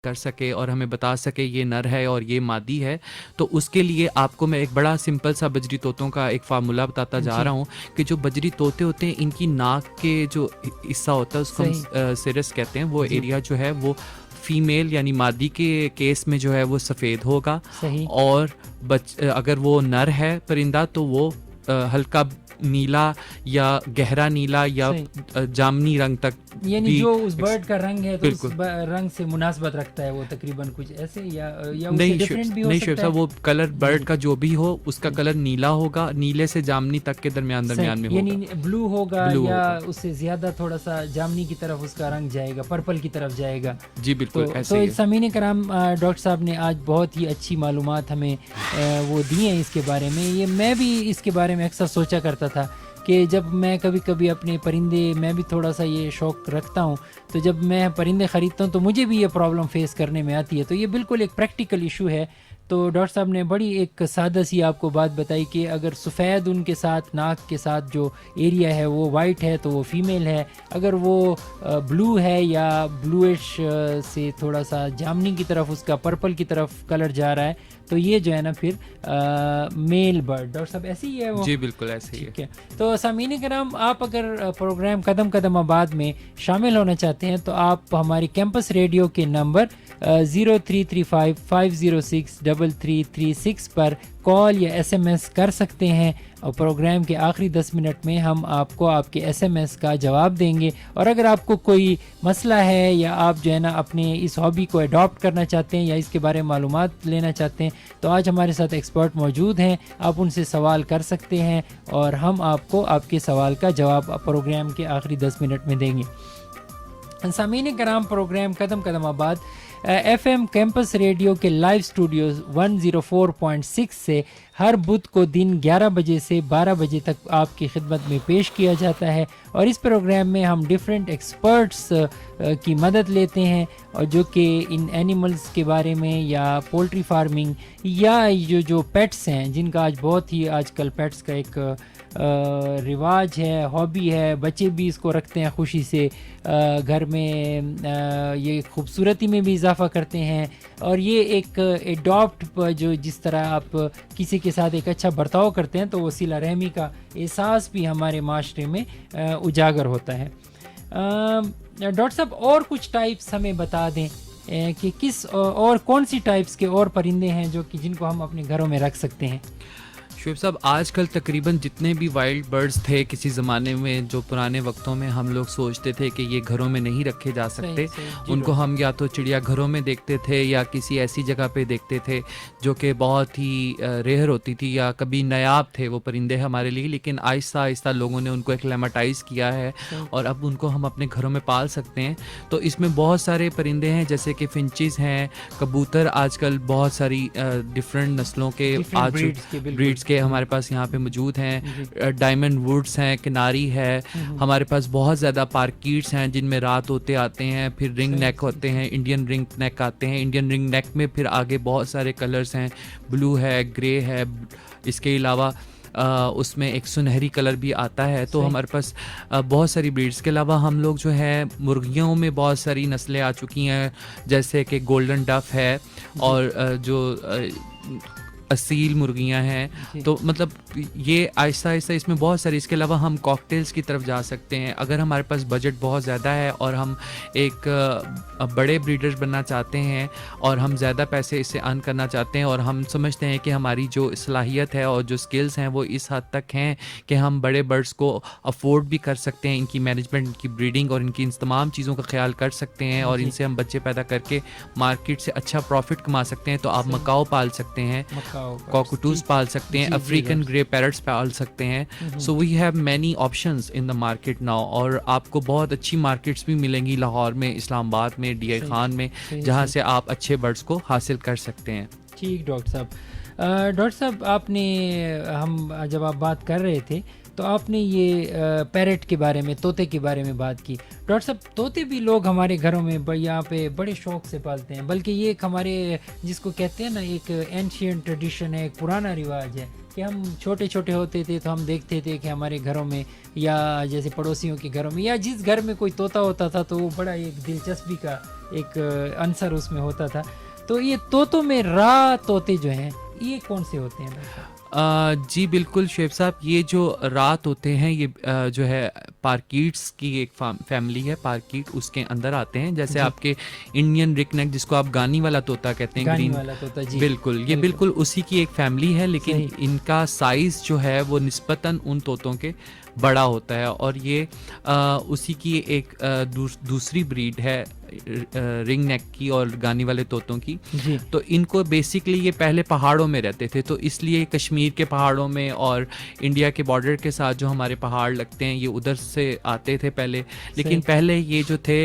کر سکے اور ہمیں بتا سکے یہ نر ہے اور یہ مادی ہے، تو اس کے لیے آپ کو میں ایک بڑا سمپل سا بجری طوطوں کا ایک فارمولا بتاتا جا رہا ہوں کہ جو بجری طوطے ہوتے ہیں ان کی ناک کے جو حصہ ہوتا ہے اس کو ہم سرس کہتے ہیں، وہ ایریا جو ہے وہ فیمیل یعنی مادی کے کیس میں جو ہے وہ سفید ہوگا، اور اگر وہ نر ہے پرندہ تو وہ ہلکا نیلا یا گہرا نیلا یا جامنی رنگ تک، یعنی جو اس برڈ کا رنگ ہے تو اس رنگ سے مناسبت رکھتا ہے وہ تقریباً کچھ ایسے یا ڈیفرنٹ بھی ہو سکتا ہے؟ وہ کلر برڈ کا جو بھی ہو اس کا کلر نیلا ہوگا، نیلے سے جامنی تک کے درمیان میں ہوگا، یعنی بلو ہوگا یا اس سے زیادہ تھوڑا سا جامنی کی طرف اس کا رنگ جائے گا، پرپل کی طرف جائے گا. جی بالکل ایسے تو ہی. سامعین کرام، ڈاکٹر صاحب نے آج بہت ہی اچھی معلومات ہمیں وہ دی ہیں اس کے بارے میں. یہ میں بھی اس کے بارے میں اکثر سوچا کرتا تھا کہ جب میں کبھی کبھی اپنے پرندے، میں بھی تھوڑا سا یہ شوق رکھتا ہوں، تو جب میں پرندے خریدتا ہوں تو مجھے بھی یہ پرابلم فیس کرنے میں آتی ہے. تو یہ بالکل ایک پریکٹیکل ایشو ہے. تو ڈاکٹر صاحب نے بڑی ایک سادہ سی آپ کو بات بتائی کہ اگر سفید ان کے ساتھ ناک کے ساتھ جو ایریا ہے وہ وائٹ ہے تو وہ فیمیل ہے، اگر وہ بلو ہے یا بلوئش سے تھوڑا سا جامنی کی طرف، اس کا پرپل کی طرف کلر جا رہا ہے تو یہ جو ہے نا پھر میل برڈ. ڈاکٹر صاحب ایسے ہی ہے وہ؟ جی بالکل ایسے ہی ہے. تو سامعین کرام، آپ اگر پروگرام قدم قدم آباد میں شامل ہونا چاہتے ہیں تو آپ ہماری کیمپس ریڈیو کے نمبر 0335506336 پر کال یا ایس ایم ایس کر سکتے ہیں، اور پروگرام کے آخری 10 منٹ میں ہم آپ کو آپ کے ایس ایم ایس کا جواب دیں گے. اور اگر آپ کو کوئی مسئلہ ہے یا آپ جو ہے نا اپنے اس ہابی کو اڈاپٹ کرنا چاہتے ہیں یا اس کے بارے میں معلومات لینا چاہتے ہیں تو آج ہمارے ساتھ ایکسپرٹ موجود ہیں، آپ ان سے سوال کر سکتے ہیں اور ہم آپ کو آپ کے سوال کا جواب پروگرام کے آخری 10 منٹ میں دیں گے. سامعین کرام، پروگرام قدم قدم آباد ایف ایم کیمپس ریڈیو کے لائیو اسٹوڈیوز 104.6 سے ہر بدھ کو دن 11 بجے سے 12 بجے تک آپ کی خدمت میں پیش کیا جاتا ہے، اور اس پروگرام میں ہم ڈیفرنٹ ایکسپرٹس کی مدد لیتے ہیں، اور جو کہ ان اینیملز کے بارے میں یا پولٹری فارمنگ یا جو پیٹس ہیں جن کا بہت ہی آج کل پیٹس کا ایک رواج ہے، ہابی ہے، بچے بھی اس کو رکھتے ہیں خوشی سے، گھر میں یہ خوبصورتی میں بھی اضافہ کرتے ہیں، اور یہ ایک ایڈاپٹ جو جس طرح آپ کسی کے ساتھ ایک اچھا برتاؤ کرتے ہیں تو وہ صلہ رحمی کا احساس بھی ہمارے معاشرے میں اجاگر ہوتا ہے. ڈاکٹر صاحب اور کچھ ٹائپس ہمیں بتا دیں کہ کس اور کون سی ٹائپس کے اور پرندے ہیں جو کہ جن کو ہم اپنے گھروں میں رکھ سکتے ہیں؟ شعیب صاحب، آج کل تقریباً جتنے بھی وائلڈ برڈز تھے کسی زمانے میں، جو پرانے وقتوں میں ہم لوگ سوچتے تھے کہ یہ گھروں میں نہیں رکھے جا سکتے، ان کو ہم یا تو چڑیا گھروں میں دیکھتے تھے یا کسی ایسی جگہ پہ دیکھتے تھے جو کہ بہت ہی ریئر ہوتی تھی یا کبھی نایاب تھے وہ پرندے ہمارے لیے، لیکن آہستہ آہستہ لوگوں نے ان کو ایکلیماٹائز کیا ہے اور اب ان کو ہم اپنے گھروں میں پال سکتے ہیں. تو اس میں بہت سارے پرندے ہیں جیسے کہ فنچز ہیں، کبوتر، آج کل بہت ساری ڈفرینٹ نسلوں کے بریڈز کے ہمارے پاس یہاں پہ موجود ہیں. ڈائمنڈ ووڈز ہیں، کناری ہے، ہمارے پاس بہت زیادہ پارکیٹس ہیں جن میں رات ہوتے آتے ہیں، پھر رنگ نیک ہوتے ہیں، انڈین رنگ نیک آتے ہیں. انڈین رنگ نیک میں پھر آگے بہت سارے کلرز ہیں، بلو ہے، گرے ہے، اس کے علاوہ اس میں ایک سنہری کلر بھی آتا ہے. تو ہمارے پاس بہت ساری بریڈز کے علاوہ ہم لوگ جو ہے مرغیوں میں بہت ساری نسلیں آ چکی ہیں، جیسے کہ گولڈن ڈف ہے اور جو اصیل مرغیاں ہیں. تو مطلب یہ آہستہ آہستہ اس میں بہت ساری. اس کے علاوہ ہم کاکٹیلز کی طرف جا سکتے ہیں اگر ہمارے پاس بجٹ بہت زیادہ ہے اور ہم ایک بڑے بریڈر بننا چاہتے ہیں اور ہم زیادہ پیسے اس سے ارن کرنا چاہتے ہیں، اور ہم سمجھتے ہیں کہ ہماری جو صلاحیت ہے اور جو سکلز ہیں وہ اس حد تک ہیں کہ ہم بڑے برڈز کو افورڈ بھی کر سکتے ہیں، ان کی مینجمنٹ، ان کی بریڈنگ اور ان کی تمام چیزوں کا خیال کر سکتے ہیں، اور ان سے ہم بچے پیدا کر کے مارکیٹ سے اچھا پروفٹ کما سکتے ہیں. تو آپ مکاؤ پال سکتے ہیں، کاکٹوز پال سکتے ہیں، افریقن گرے پیرٹس پال سکتے ہیں. So we have many options in the market now, اور آپ کو بہت اچھی مارکیٹس بھی ملیں گی لاہور میں، اسلام آباد میں، ڈی آئی خان میں، جہاں سے آپ اچھے برڈس کو حاصل کر سکتے ہیں. ٹھیک ڈاکٹر صاحب. ڈاکٹر صاحب، آپ نے جب آپ بات کر رہے تھے تو آپ نے یہ پیرٹ کے بارے میں، طوطے کے بارے میں بات کی. ڈاکٹر صاحب، طوطے بھی لوگ ہمارے گھروں میں یہاں پہ بڑے شوق سے پالتے ہیں، بلکہ یہ ایک ہمارے جس کو کہتے ہیں نا ایک اینشینٹ ٹریڈیشن ہے، ایک پرانا رواج ہے کہ کہ ہم چھوٹے چھوٹے ہوتے تھے تو ہم دیکھتے تھے کہ ہمارے گھروں میں یا جیسے پڑوسیوں کے گھروں میں یا جس گھر میں کوئی طوطا ہوتا تھا تو وہ بڑا ایک دلچسپی کا ایک عنصر اس میں ہوتا تھا. تو یہ طوطوں میں طوطے جو ہیں یہ کون سے ہوتے ہیں؟ جی بالکل شعیب صاحب, یہ جو رات ہوتے ہیں یہ جو ہے پارکیٹس کی ایک فیملی ہے. پارکیٹ اس کے اندر آتے ہیں, جیسے آپ کے انڈین رک نیک جس کو آپ گانی والا طوطا کہتے ہیں, گانی والا طوطا, جی بالکل, یہ بالکل اسی کی ایک فیملی ہے, لیکن ان کا سائز جو ہے وہ نسبتاً ان طوطوں کے بڑا ہوتا ہے, اور یہ اسی کی ایک دوسری بریڈ ہے رنگ نیک کی اور گانی والے طوطوں کی. تو ان کو بیسکلی یہ پہلے پہاڑوں میں رہتے تھے, تو اس لیے کشمیر کے پہاڑوں میں اور انڈیا کے بارڈر کے ساتھ جو ہمارے پہاڑ لگتے ہیں یہ ادھر سے آتے تھے پہلے. لیکن پہلے یہ جو تھے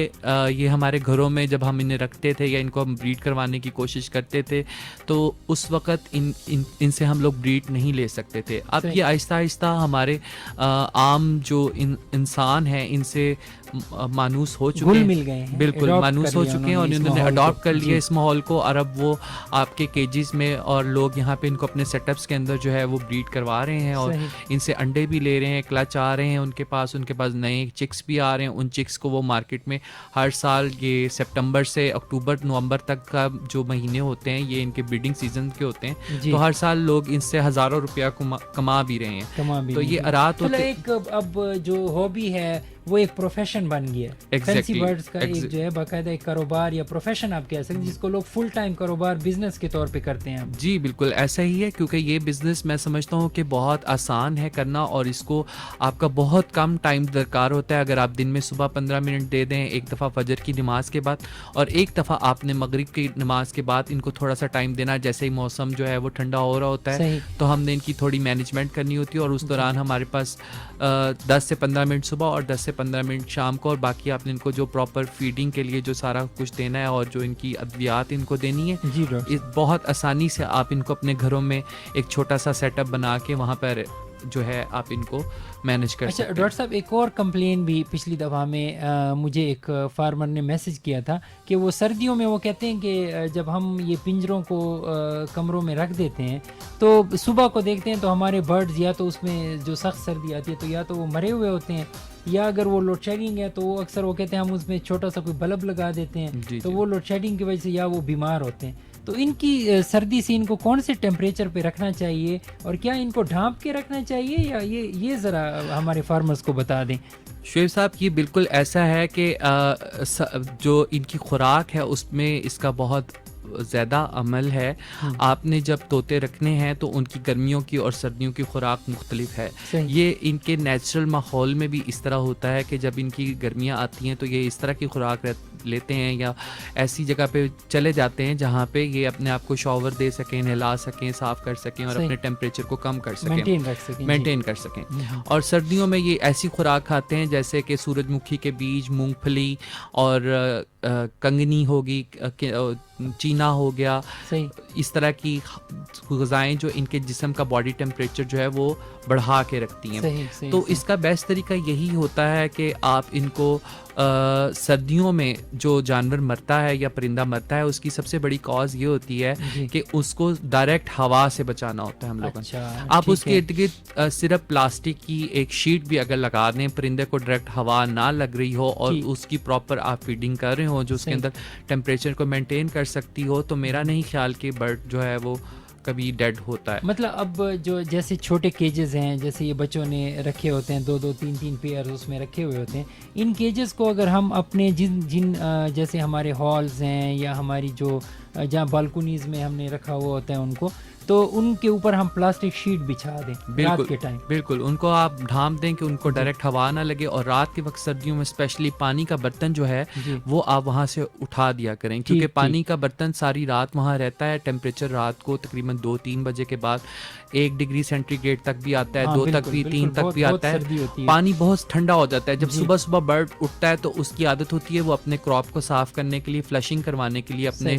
یہ ہمارے گھروں میں جب ہم انہیں رکھتے تھے یا ان کو ہم بریڈ کروانے کی کوشش کرتے تھے تو اس وقت ان سے ہم لوگ بریڈ نہیں لے سکتے تھے. اب یہ آہستہ آہستہ ہمارے عام جو انسان ہیں ان سے مانوس ہو چکے ہیں, مل گئے ہیں, بالکل مانوس ہو چکے ہیں, اور انہوں نے اڈاپٹ کر لیا اس ماحول کو. اور اب وہ آپ کے کیجز میں اور لوگ یہاں پہ ان کو اپنے سیٹ اپس کے اندر جو ہے وہ بریڈ کروا رہے ہیں, اور ان سے انڈے بھی لے رہے ہیں, کلچ آ رہے ہیں ان کے پاس نئے چکس بھی آ رہے ہیں. ان چکس کو وہ مارکیٹ میں ہر سال یہ سپٹمبر سے اکتوبر نومبر تک کا جو مہینے ہوتے ہیں یہ ان کے بریڈنگ سیزن کے ہوتے ہیں, تو ہر سال لوگ ان سے ہزاروں روپیہ کما بھی رہے ہیں. تو یہ ارات ہوتے ایک اب جو ہابی ہے وہ ایک پروفیشن بن گیا ہے. فینسی برڈز کا ایک جو ہے باقاعدہ ایک کاروبار یا پروفیشن آپ کہہ سکتے ہیں, جس کو لوگ فل ٹائم کاروبار بزنس کے طور پہ کرتے ہیں. جی بالکل ایسا ہی ہے, کیونکہ یہ بزنس میں سمجھتا ہوں کہ بہت آسان ہے کرنا, اور اس کو آپ کا بہت کم ٹائم درکار ہوتا ہے. اگر آپ دن میں صبح 15 منٹ دے دیں, ایک دفعہ فجر کی نماز کے بعد اور ایک دفعہ آپ نے مغرب کی نماز کے بعد ان کو تھوڑا سا ٹائم دینا, جیسے ہی موسم جو ہے وہ ٹھنڈا ہو رہا ہوتا ہے تو ہم نے ان کی تھوڑی مینجمنٹ کرنی ہوتی ہے, اور اس دوران ہمارے پاس 10 سے 15 منٹ صبح اور 10 سے 15 منٹ شام کو, اور باقی آپ نے ان کو جو پراپر فیڈنگ کے لیے جو سارا کچھ دینا ہے اور جو ان کی ادویات ان کو دینی ہے, بہت آسانی سے آپ ان کو اپنے گھروں میں ایک چھوٹا سا سیٹ اپ بنا کے وہاں پر جو ہے آپ ان کو مینج کر سکتے ہیں. ڈاکٹر صاحب ایک اور کمپلین بھی پچھلی دفعہ میں مجھے ایک فارمر نے میسج کیا تھا کہ وہ سردیوں میں وہ کہتے ہیں کہ جب ہم یہ پنجروں کو کمروں میں رکھ دیتے ہیں تو صبح کو دیکھتے ہیں تو ہمارے برڈز یا تو اس میں جو سخت سردی آتی ہے تو یا تو وہ مرے ہوئے ہوتے ہیں, یا اگر وہ لوڈ شیڈنگ ہے تو وہ اکثر وہ کہتے ہیں ہم اس میں چھوٹا سا کوئی بلب لگا دیتے ہیں تو وہ لوڈ شیڈنگ کی وجہ سے یا وہ بیمار ہوتے ہیں. تو ان کی سردی سے ان کو کون سے ٹیمپریچر پہ رکھنا چاہیے, اور کیا ان کو ڈھانپ کے رکھنا چاہیے, یا یہ ذرا ہمارے فارمرز کو بتا دیں. شعیب صاحب یہ بالکل ایسا ہے کہ جو ان کی خوراک ہے اس میں اس کا بہت زیادہ عمل ہے. آپ نے جب طوطے رکھنے ہیں تو ان کی گرمیوں کی اور سردیوں کی خوراک مختلف ہے. یہ ان کے نیچرل ماحول میں بھی اس طرح ہوتا ہے کہ جب ان کی گرمیاں آتی ہیں تو یہ اس طرح کی خوراک لیتے ہیں, یا ایسی جگہ پہ چلے جاتے ہیں جہاں پہ یہ اپنے آپ کو شاور دے سکیں, نہلا سکیں, صاف کر سکیں اور اپنے ٹیمپریچر کو کم کر سکیں, مینٹین کر سکیں. اور سردیوں میں یہ ایسی خوراک کھاتے ہیں جیسے کہ سورج مکھی کے بیج, مونگ پھلی اور کنگنی ہوگی, چینا ہو گیا, اس طرح کی غذائیں جو ان کے جسم کا باڈی ٹیمپریچر جو ہے وہ بڑھا کے رکھتی ہیں. تو اس کا بیسٹ طریقہ یہی ہوتا ہے کہ آپ ان کو سردیوں میں جو جانور مرتا ہے یا پرندہ مرتا ہے اس کی سب سے بڑی کاز یہ ہوتی ہے کہ اس کو ڈائریکٹ ہوا سے بچانا ہوتا ہے ہم لوگوں نے. آپ اس کے ارد گرد صرف پلاسٹک کی ایک شیٹ بھی اگر لگا دیں, پرندے کو ڈائریکٹ ہوا نہ لگ رہی ہو اور اس کی پراپر آپ فیڈنگ کر رہے ہو جو اس کے اندر ٹیمپریچر کو مینٹین کر سکتی ہو, تو میرا نہیں خیال کہ برڈ جو ہے وہ کبھی ڈیڈ ہوتا ہے. مطلب اب جو جیسے چھوٹے کیجز ہیں, جیسے یہ بچوں نے رکھے ہوتے ہیں 2-2 3-3 پیئر اس میں رکھے ہوئے ہوتے ہیں, ان کیجز کو اگر ہم اپنے جن جیسے ہمارے ہالز ہیں یا ہماری جو جہاں بالکونیز میں ہم نے رکھا ہوا ہوتا ہے ان کو, تو ان کے اوپر ہم پلاسٹک شیٹ بچھا دیں رات کے ٹائم. بالکل ان کو آپ ڈھانپ دیں کہ ان کو ڈائریکٹ ہوا نہ لگے, اور رات کے وقت سردیوں میں اسپیشلی پانی کا برتن جو ہے وہ آپ وہاں سے اٹھا دیا کریں, کیونکہ پانی کا برتن ساری رات وہاں رہتا ہے. ٹیمپریچر رات کو تقریباً 2-3 بجے کے بعد 1 ڈگری سینٹی گریڈ تک بھی آتا ہے, 2 تک بھی, 3 تک بھی آتا ہے. پانی بہت ٹھنڈا ہو جاتا ہے. جب صبح صبح برڈ اٹھتا ہے تو اس کی عادت ہوتی ہے وہ اپنے کراپ کو صاف کرنے کے لیے, فلشنگ کروانے کے لیے, اپنے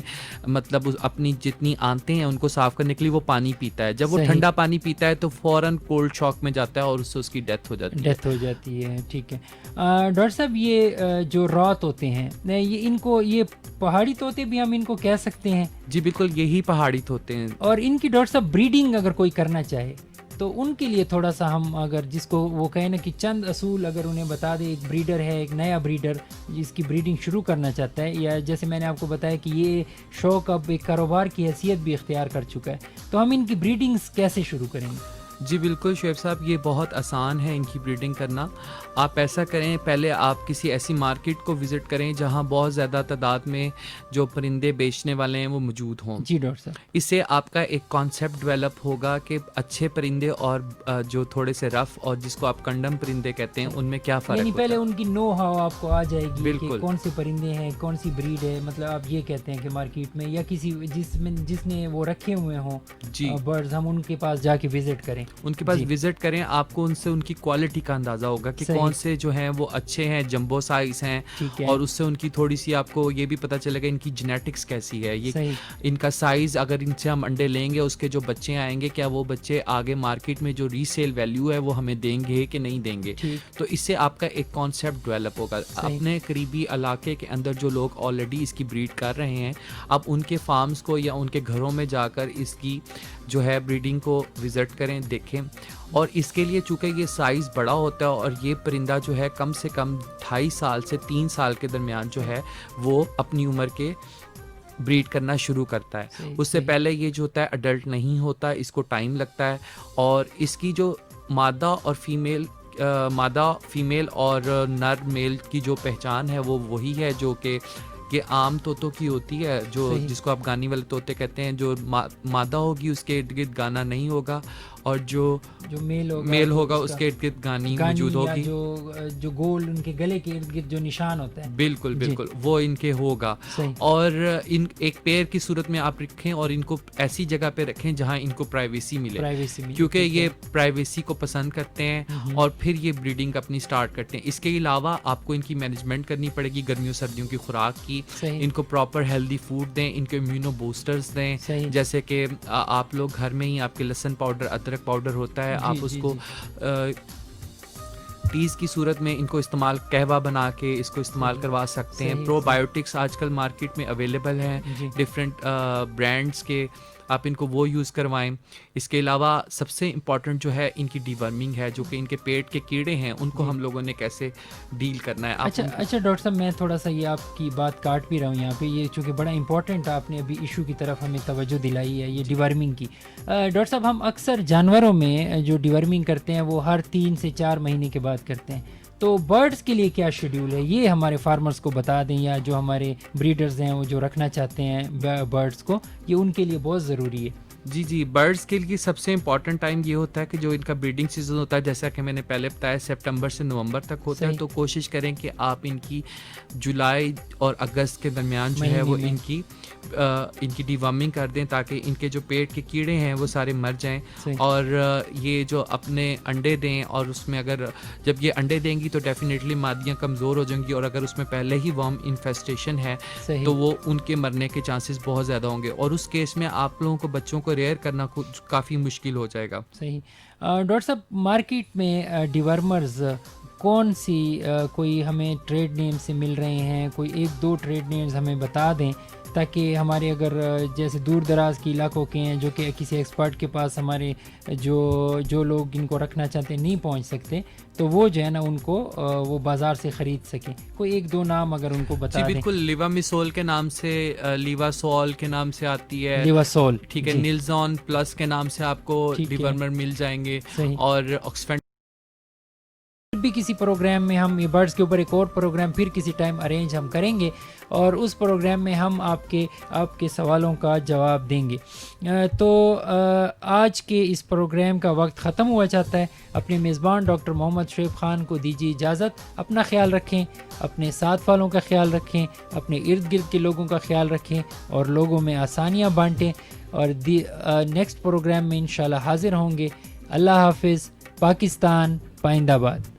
مطلب اپنی جتنی آنتیں ہیں ان کو صاف کرنے کے لیے وہ پانی پیتا ہے. جب وہ ٹھنڈا پانی پیتا ہے تو فوراً کولڈ شاک میں جاتا ہے اور اس سے اس کی ڈیتھ ہو جاتی ہے. ٹھیک ہے ڈاکٹر صاحب, یہ جو رات ہوتے ہیں ان کو, یہ پہاڑی طوطے بھی ہم ان کو کہہ سکتے ہیں؟ جی بالکل یہی پہاڑی طوطے ہیں. اور ان کی ڈاکٹر صاحب بریڈنگ اگر کوئی کرنا چاہے تو ان کے لیے تھوڑا سا ہم اگر جس کو وہ کہیں نا کہ چند اصول اگر انہیں بتا دیں, ایک بریڈر ہے, ایک نیا بریڈر جس کی بریڈنگ شروع کرنا چاہتا ہے, یا جیسے میں نے آپ کو بتایا کہ یہ شوق اب ایک کاروبار کی حیثیت بھی اختیار کر چکا ہے, تو ہم ان کی بریڈنگز کیسے شروع کریں گے؟ جی بالکل شعیب صاحب, یہ بہت آسان ہے ان کی بریڈنگ کرنا. آپ ایسا کریں, پہلے آپ کسی ایسی مارکیٹ کو وزٹ کریں جہاں بہت زیادہ تعداد میں جو پرندے بیچنے والے ہیں وہ موجود ہوں. جی ڈاکٹر صاحب, اس سے آپ کا ایک کانسیپٹ ڈیولپ ہوگا کہ اچھے پرندے اور جو تھوڑے سے رف اور جس کو آپ کنڈم پرندے کہتے ہیں ان میں کیا فرق یعنی ہوتا ہے. پہلے ان کی نو ہاؤ آپ کو آ جائے گی کہ بالکل. کون سے پرندے ہیں, کون سی بریڈ ہے, مطلب آپ یہ کہتے ہیں کہ مارکیٹ میں یا کسی جس نے وہ رکھے ہوئے ہوں جی برڈز, ہم ان کے پاس جا کے وزٹ کریں, ان کے پاس وزٹ کریں, آپ کو ان سے ان کی کوالٹی کا اندازہ ہوگا کہ کون سے جو ہیں وہ اچھے ہیں, جمبو سائز ہیں, اور اس سے ان کی تھوڑی سی آپ کو یہ بھی پتہ چلے گا ان کی جینیٹکس کیسی ہے, یہ ان کا سائز, اگر ان سے ہم انڈے لیں گے اس کے جو بچے آئیں گے کیا وہ بچے آگے مارکیٹ میں جو ری سیل ویلیو ہے وہ ہمیں دیں گے کہ نہیں دیں گے. تو اس سے آپ کا ایک کانسیپٹ ڈیولپ ہوگا. اپنے قریبی علاقے کے اندر جو لوگ آلریڈی اس کی بریڈ کر رہے ہیں, آپ ان کے فارمز کو یا ان کے گھروں میں جا کر اس کی جو ہے بریڈنگ کو وزٹ کریں, دیکھیں. اور اس کے لیے چونکہ یہ سائز بڑا ہوتا ہے اور یہ پرندہ جو ہے کم سے کم 2.5 سال سے 3 سال کے درمیان جو ہے وہ اپنی عمر کے بریڈ کرنا شروع کرتا ہے. اس سے پہلے یہ جو ہوتا ہے اڈلٹ نہیں ہوتا, اس کو ٹائم لگتا ہے. اور اس کی جو مادہ اور فیمیل اور نر میل کی جو پہچان ہے وہ وہی ہے جو کہ یہ عام طوطوں کی ہوتی ہے, جو جس کو آپ گانے والے طوطے کہتے ہیں. جو مادہ ہوگی اس کے ارد گرد گانا نہیں ہوگا, اور جو میل ہوگا اس کے ارد گرد گانی موجود ہوگی, جو گول ان کے گلے کے ارد گرد جو نشان ہوتا ہے. بالکل وہ ان کے ہوگا. اور ان ایک پیر کی صورت میں آپ رکھیں اور ان کو ایسی جگہ پہ رکھیں جہاں ان کو پرائیویسی ملے, کیونکہ یہ پرائیویسی کو پسند کرتے ہیں اور پھر یہ بریڈنگ اپنی سٹارٹ کرتے ہیں. اس کے علاوہ آپ کو ان کی مینجمنٹ کرنی پڑے گی, گرمیوں سردیوں کی خوراک کی, ان کو پراپر ہیلدی فوڈ دیں, ان کو امیونو بوسٹرز دیں, جیسے کہ آپ لوگ گھر میں ہی آپ کے لہسن پاؤڈر, ادرک پاؤڈر ہوتا ہے, آپ اس کو ٹیز کی صورت میں ان کو استعمال, قہوہ بنا کے اس کو استعمال کروا سکتے ہیں. پرو بایوٹکس آج کل مارکیٹ میں اویلیبل ہیں ڈفرینٹ برانڈس کے, آپ ان کو وہ یوز کروائیں. اس کے علاوہ سب سے امپورٹنٹ جو ہے ان کی ڈی ورمنگ ہے, جو کہ ان کے پیٹ کے کیڑے ہیں ان کو ہم لوگوں نے کیسے ڈیل کرنا ہے. اچھا ڈاکٹر صاحب, میں تھوڑا سا یہ آپ کی بات کاٹ بھی رہا ہوں یہاں پہ, یہ چونکہ بڑا امپورٹنٹ آپ نے ابھی ایشو کی طرف ہمیں توجہ دلائی ہے, یہ ڈی ورمنگ کی. ڈاکٹر صاحب, ہم اکثر جانوروں میں جو ڈی ورمنگ کرتے ہیں وہ ہر 3 سے 4 مہینے کے بعد کرتے ہیں, تو برڈز کے لیے کیا شیڈیول ہے, یہ ہمارے فارمرز کو بتا دیں, یا جو ہمارے بریڈرز ہیں وہ جو رکھنا چاہتے ہیں برڈز کو, یہ ان کے لیے بہت ضروری ہے. جی برڈز کے لیے سب سے امپورٹنٹ ٹائم یہ ہوتا ہے کہ جو ان کا بریڈنگ سیزن ہوتا ہے, جیسا کہ میں نے پہلے بتایا سپٹمبر سے نومبر تک ہوتا ہے, تو کوشش کریں کہ آپ ان کی جولائی اور اگست کے درمیان جو ہے وہ ان کی ڈی ورمنگ کر دیں, تاکہ ان کے جو پیٹ کے کیڑے ہیں وہ سارے مر جائیں. اور یہ جو اپنے انڈے دیں, اور اس میں اگر جب یہ انڈے دیں گی تو ڈیفینیٹلی مادیاں کمزور ہو جائیں گی, اور اگر اس میں پہلے ہی ورم انفیسٹیشن ہے تو وہ ان کے مرنے کے چانسز بہت زیادہ ہوں گے, اور اس کیس میں آپ لوگوں کو بچوں کو ریئر کرنا کافی مشکل ہو جائے گا. صحیح. ڈاکٹر صاحب, مارکیٹ میں ڈیورمرز کون سی کوئی ہمیں ٹریڈ نیم سے مل رہے ہیں, کوئی 1-2 ٹریڈ نیمز ہمیں بتا دیں, تاکہ ہمارے اگر جیسے دور دراز کے علاقوں کے ہیں جو کہ کسی ایکسپرٹ کے پاس ہمارے جو لوگ ان کو رکھنا چاہتے ہیں نہیں پہنچ سکتے, تو وہ جو ہے نا ان کو وہ بازار سے خرید سکیں. کوئی 1-2 نام اگر ان کو بتا دیں. جی بالکل, لیوا میسول کے نام سے, لیوا سول کے نام سے آتی ہے, لیوا سول, ٹھیک ہے. نیلزون پلس کے نام سے آپ کو ڈیورمر مل جائیں گے, اور آکسفورڈ بھی کسی پروگرام میں ہم یہ برڈز کے اوپر ایک اور پروگرام پھر کسی ٹائم ارینج ہم کریں گے, اور اس پروگرام میں ہم آپ کے سوالوں کا جواب دیں گے. تو آج کے اس پروگرام کا وقت ختم ہوا چاہتا ہے. اپنے میزبان ڈاکٹر محمد شعیب خان کو دیجیے اجازت. اپنا خیال رکھیں, اپنے ساتھ والوں کا خیال رکھیں, اپنے ارد گرد کے لوگوں کا خیال رکھیں, اور لوگوں میں آسانیاں بانٹیں, اور نیکسٹ پروگرام میں انشاءاللہ حاضر ہوں گے. اللہ حافظ. پاکستان پائندہ باد.